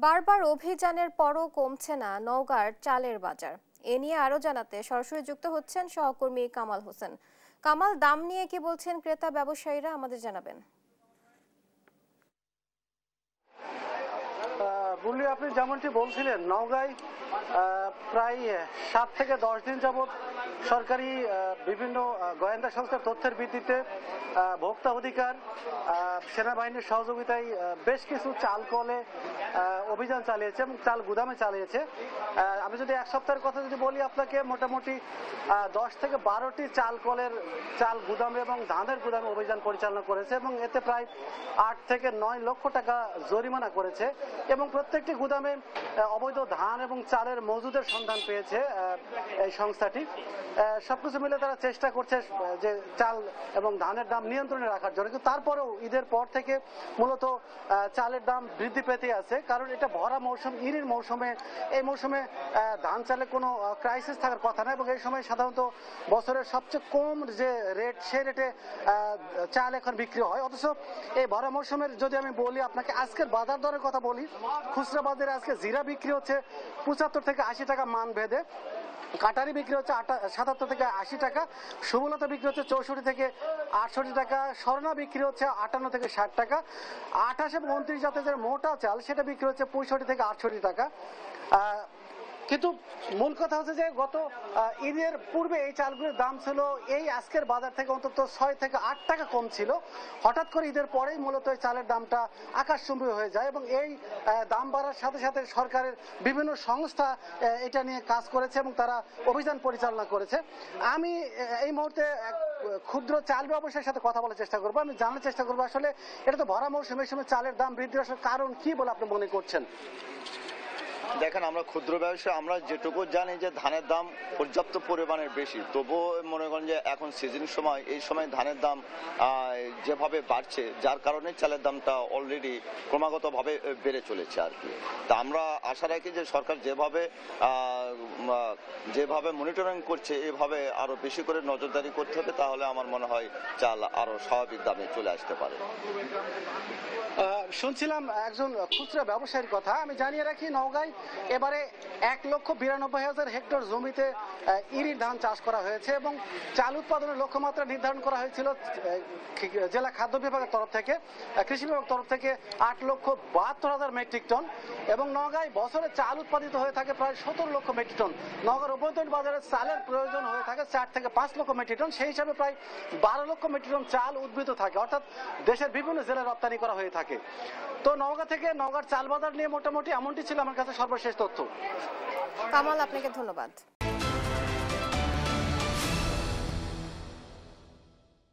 বারবার অভিযানের পরও কমছে না নওগাঁর চালের বাজার। এ নিয়ে আরো জানাতে সরাসরি যুক্ত হচ্ছেন সহকর্মী কামাল হোসেন। কামাল, দাম নিয়ে কি বলছেন ক্রেতা ব্যবসায়ীরা, আমাদের জানাবেন। বুল্লি, আপনি যেমনটি বলছিলেন, নওগাঁয় প্রায় 7 থেকে 10 দিন যাবৎ সরকারি বিভিন্ন গোয়েন্দা সংস্থার তথ্যের ভিত্তিতে ভোক্তা অধিকার, সেনাবাহিনীর সহযোগিতায় বেশ কিছু চাল কলে অভিযান চালিয়েছে এবং চাল গুদামে চালিয়েছে। আমি যদি এক সপ্তাহের কথা যদি বলি আপনাকে, মোটামুটি 10 থেকে 12টি চাল কলের চাল গুদামে এবং ধানের গুদামে অভিযান পরিচালনা করেছে এবং এতে প্রায় 8 থেকে 9 লক্ষ টাকা জরিমানা করেছে এবং প্রত্যেকটি গুদামে অবৈধ ধান এবং চালের মজুদের সন্ধান পেয়েছে এই সংস্থাটি। সবকিছু মিলে তারা চেষ্টা করছে যে চাল এবং ধানের দাম নিয়ন্ত্রণে রাখার জন্য, কিন্তু তারপরেও ঈদের পর থেকে মূলত চালের দাম বৃদ্ধি পেতে আছে, কারণ এটা ভরা মৌসুম, ইরির মৌসুমে। এই মৌসুমে ধান চালে কোনো ক্রাইসিস থাকার কথা না এবং এই সময় সাধারণত বছরের সবচেয়ে কম যে রেট, সেই রেটে চাল এখন বিক্রি হয়। অথচ এই ভরা মৌসুমের যদি আমি বলি আপনাকে, আজকের বাজার দরের কথা বলি, খুচরা বাজারে আজকে জিরা বিক্রি হচ্ছে 75 থেকে 80 টাকা মান ভেদে, কাটারি বিক্রি হচ্ছে 77 থেকে 80 টাকা, সুমলতা বিক্রি হচ্ছে 64 থেকে 68 টাকা, স্বর্ণা বিক্রি হচ্ছে 58 থেকে 60 টাকা, 28 এবং 29 জাতের যে মোটা চাল সেটা বিক্রি হচ্ছে 65 থেকে 68 টাকা। কিন্তু মূল কথা হচ্ছে যে গত ঈদের পূর্বে এই চালগুলোর দাম ছিল এই আজকের বাজার থেকে অন্তত 6 থেকে 8 টাকা কম ছিল। হঠাৎ করে ঈদের পরেই মূলত এই চালের দামটা আকাশচুম্বী হয়ে যায় এবং এই দাম বাড়ার সাথে সাথে সরকারের বিভিন্ন সংস্থা এটা নিয়ে কাজ করেছে এবং তারা অভিযান পরিচালনা করেছে। আমি এই মুহূর্তে ক্ষুদ্র চাল ব্যবসায়ীর সাথে কথা বলার চেষ্টা করবো। আমি জানার চেষ্টা করবো আসলে এটা তো ভরা মৌসুম, এই সময় চালের দাম বৃদ্ধি আসার কারণ কি বলে আপনি মনে করছেন? দেখেন, আমরা ক্ষুদ্র ব্যবসায়ী, আমরা যেটুকু জানি যে ধানের দাম পর্যাপ্ত পরিমাণের বেশি, তবুও মনে করেন যে এখন সিজন সময়, এই সময় ধানের দাম যেভাবে বাড়ছে, যার কারণে চালের দামটা অলরেডি ক্রমাগতভাবে বেড়ে চলেছে আর কি। তা আমরা আশা রাখি যে সরকার যেভাবে মনিটরিং করছে, এভাবে আরো বেশি করে নজরদারি করতে হবে, তাহলে আমার মনে হয় চাল আরো স্বাভাবিক দামে চলে আসতে পারে। শুনছিলাম একজন খুচরা ব্যবসায়ীর কথা। আমি জানিয়ে রাখি, নওগাঁয় এবারে 1,92,000 হেক্টর জমিতে ইরির ধান চাষ করা হয়েছে এবং চাল উৎপাদনের লক্ষ্যমাত্রা নির্ধারণ করা হয়েছিল জেলা খাদ্য বিভাগের তরফ থেকে, কৃষি বিভাগের তরফ থেকে 8,72,000 মেট্রিক টন এবং নওগাঁয় বছরে চাল উৎপাদিত হয়ে থাকে প্রায় 17 লক্ষ মেট্রিক টন। নওগাঁর অভ্যন্তরীণ বাজারে চালের প্রয়োজন হয়ে থাকে 4 থেকে 5 লক্ষ মেট্রিক টন, সেই হিসাবে প্রায় 12 লক্ষ মেট্রিক টন চাল উদ্বৃত থাকে, অর্থাৎ দেশের বিভিন্ন জেলায় রপ্তানি করা হয়ে থাকে। তো নওগাঁ থেকে নওগাঁর চাল বাজার নিয়ে মোটামুটি এমনটি ছিল আমার কাছে সর্বশেষ তথ্য। কামাল, আপনাকে ধন্যবাদ।